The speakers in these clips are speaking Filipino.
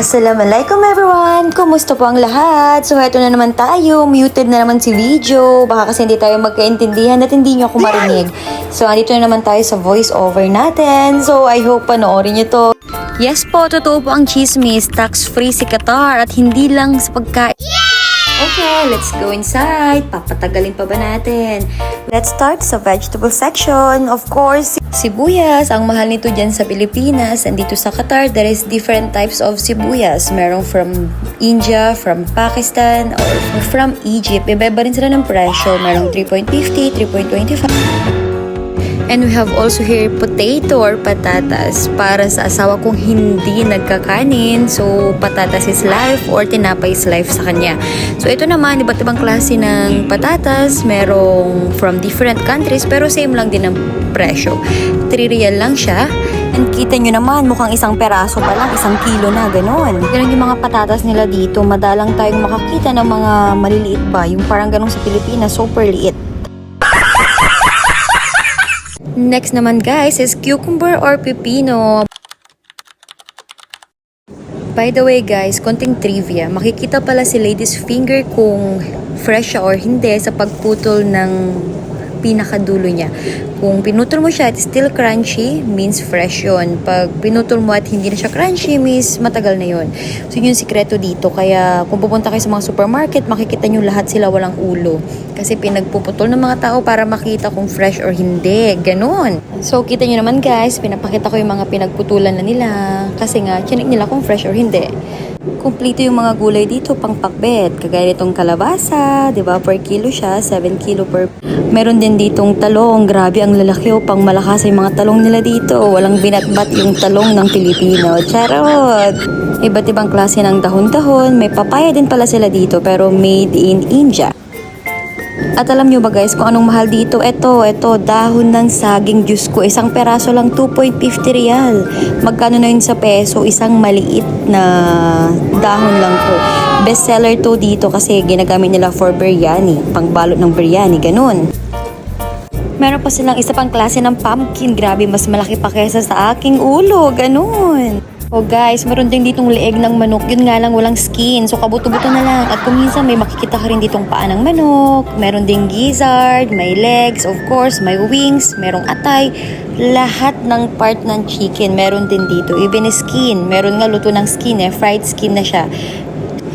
Assalamualaikum everyone! Kumusta po ang lahat? So heto na naman tayo, muted na naman si video. Baka kasi hindi tayo magkaintindihan at hindi nyo ako marinig. So andito na naman tayo sa voice over natin. So I hope panoorin nyo to. Yes po, totoo po ang chismis. Tax-free si Qatar at hindi lang sa pagkain. Okay, let's go inside. Papatagalin pa ba natin? Let's start sa vegetable section. Of course, sibuyas. Ang mahal nito dyan sa Pilipinas. And dito sa Qatar, there is different types of sibuyas. Merong from India, from Pakistan, or from Egypt. Iba-iba rin sila ng presyo. Merong 3.50, 3.25. And we have also here potato or patatas para sa asawa kong hindi nagkakanin. So, patatas is life or tinapay is life sa kanya. So, ito naman, iba't ibang klase ng patatas. Merong from different countries pero same lang din ang presyo. 3 real lang siya. And kita nyo naman, mukhang isang peraso pa lang, 1 kilo na, gano'n. Ganun yung mga patatas nila dito. Madalang tayong makakita ng mga maliliit ba. Yung parang ganun sa Pilipinas, super liit. Next naman guys is cucumber or pipino. By the way guys, konting trivia. Makikita pala si lady's finger kung fresh siya or hindi sa pagputol ng pinakadulo niya. Kung pinutol mo siya at still crunchy, means fresh yun. Pag pinutol mo at hindi na siya crunchy, means matagal na yun. So yun yung sikreto dito. Kaya kung pupunta kayo sa mga supermarket, makikita nyo lahat sila walang ulo. Kasi pinagpuputol ng mga tao para makita kung fresh or hindi. Ganon. So kita nyo naman guys, pinapakita ko yung mga pinagputulan na nila. Kasi nga, chinik nila kung fresh or hindi. Kumplito yung mga gulay dito pang pakbet. Kagaya nitong kalabasa, 'di ba? Per kilo siya, 7 kilo per. Meron din ditong talong. Grabe ang lalaki o pang malakas yung mga talong nila dito. Walang binatbat yung talong ng Pilipino. Charot! Iba't ibang klase ng dahon-dahon. May papaya din pala sila dito pero made in India. At alam nyo ba guys kung anong mahal dito? Ito, dahon ng saging. Diyos ko, isang peraso lang 2.50 real. Magkano na yun sa peso? Isang maliit na dahon lang to. Best seller to dito kasi ginagamit nila for biryani. Pangbalot ng biryani, ganun. Meron pa silang isa pang klase ng pumpkin. Grabe, mas malaki pa kesa sa aking ulo. Ganun. Oh guys, meron din ditong leeg ng manok. Yun nga lang walang skin. So kabuto-buto na lang. At kung minsan may makikita ka rin ditong paa ng manok. Meron ding gizzard, may legs, of course, may wings, merong atay. Lahat ng part ng chicken meron din dito. Even skin. Meron nga luto ng skin fried skin na siya.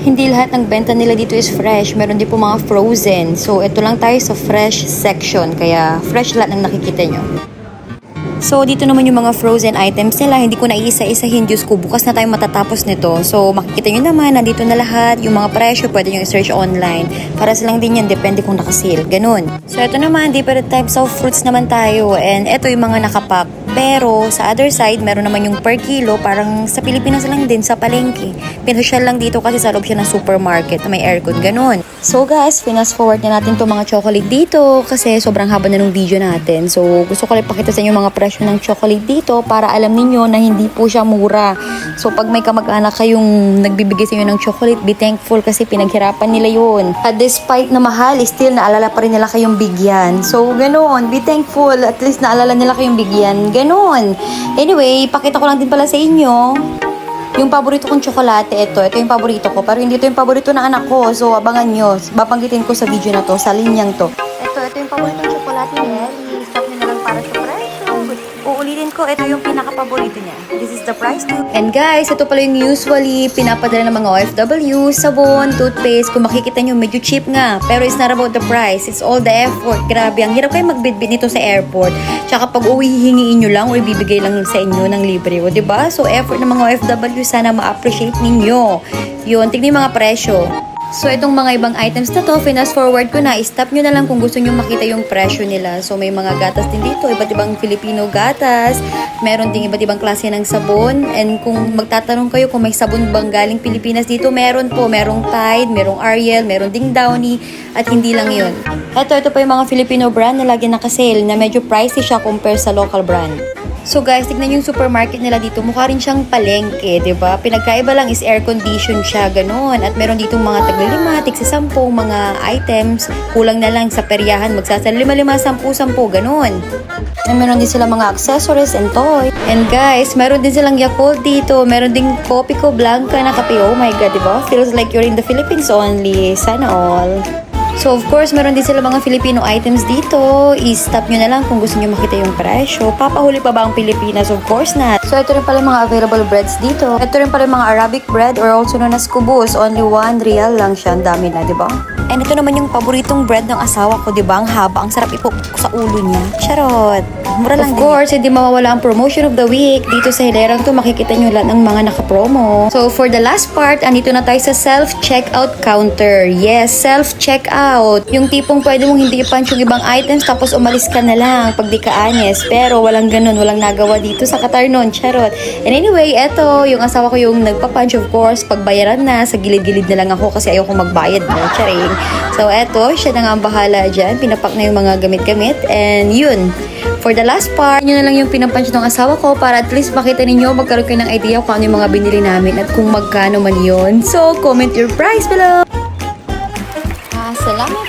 Hindi lahat ng benta nila dito is fresh. Meron din po mga frozen. So ito lang tayo sa fresh section. Kaya fresh lahat ng nakikita nyo. So, dito naman yung mga frozen items nila. Hindi ko na iisa-isahin. Diyos ko, bukas na tayo matatapos nito. So, makikita nyo naman, nandito na lahat. Yung mga presyo, pwede nyo i-search online. Para silang din yan, depende kung nakasil. Ganun. So, ito naman, different types of fruits naman tayo. And ito yung mga nakapack. Pero, sa other side, meron naman yung per kilo. Parang sa Pilipinas lang din, sa palengke. Pinasyal lang dito kasi sa loob siya ng supermarket na may aircon. Ganun. So, guys, fast forward na natin itong mga chocolate dito. Kasi sobrang haba na ng video natin. So, gusto ko lang pakita sa inyo mga presyo ng chocolate dito para alam ninyo na hindi po siya mura. So pag may kamag-anak kayong nagbibigay sa inyo ng chocolate, be thankful kasi pinaghirapan nila yun. At despite na mahal, still naalala pa rin nila kayong bigyan. So ganoon, be thankful, at least naalala nila kayong bigyan. Ganoon. Anyway, pakita ko lang din pala sa inyo yung paborito kong tsokolate. Ito yung paborito ko, pero hindi ito yung paborito ng anak ko. So abangan nyo, babanggitin ko sa video na to, sa linyang to. Ito yung paborito kong tsokolate ni Ellie. Stop nyo na lang para sa presyo. Uulitin ko, ito yung pinaka-paborito niya. This is the price too. And guys, ito pala yung usually pinapadala ng mga OFW, sabon, toothpaste. Kung makikita nyo, medyo cheap nga. Pero it's not about the price. It's all the effort. Grabe, ang hirap kayo magbitbit nito sa airport. Tsaka pag uwi, hihingiin nyo lang o ibibigay lang sa inyo ng libre. O, diba? So, effort ng mga OFW, sana ma-appreciate ninyo. Yun, tignan yung mga presyo. So, itong mga ibang items na to, fast forward ko na, stop nyo na lang kung gusto nyo makita yung presyo nila. So, may mga gatas din dito, iba't ibang Filipino gatas. Meron ding iba't ibang klase ng sabon. And kung magtatanong kayo kung may sabon bang galing Pilipinas dito, meron po. Merong Tide, merong Ariel, meron ding Downy, at hindi lang yun. Ito pa yung mga Filipino brand na lagi nakasale, na medyo pricey siya compare sa local brand. So guys, tignan yung supermarket nila dito. Mukha rin siyang palengke, 'di ba? Pinagkaiba lang is air condition siya, ganun. At meron ditong mga tagli-5, tigsa-10 mga items. Kulang na lang sa peryahan, magsasal 5, 10, ganun. And meron din sila mga accessories and toys. And guys, meron din silang Yakult dito. Meron ding Copico Blanca na kape. Oh my God, 'di ba? Feels like you're in the Philippines only. Sana all. So, of course, meron din sila mga Filipino items dito. I-stop nyo na lang kung gusto nyo makita yung presyo. Papahuli pa ba ang Pilipinas? Of course not. So, ito rin pala yung mga available breads dito. Ito rin pala yung mga Arabic bread or also known as kubus. Only 1 real lang siya. Ang dami na, di ba? And ito naman yung paboritong bread ng asawa ko, di ba? Ang haba, ang sarap ipok sa ulo niya. Charot! Mura lang. Of course, hindi mawawala ang promotion of the week. Dito sa hilerang to, makikita nyo lahat ng mga nakapromo. So, for the last part, andito na tayo sa self-checkout counter. Yes, self-checkout. Yung tipong pwede mong hindi i-punch yung ibang items tapos umalis ka na lang pag di ka honest. Pero walang ganun, walang nagawa dito sa Qatar nun. Charot. And anyway, eto, yung asawa ko yung nagpa-punch, of course. Pagbayaran na, sa gilid-gilid na lang ako kasi ayoko magbayad. No? Charing. So, eto, siya na nga ang bahala dyan. Pinapak na yung mga gamit-gamit. And yun. For the last part, yun na lang yung pinapunch ng asawa ko para at least makita ninyo, magkaroon kayo ng idea kung ano yung mga binili namin at kung magkano man yun. So, comment your price below! Salamat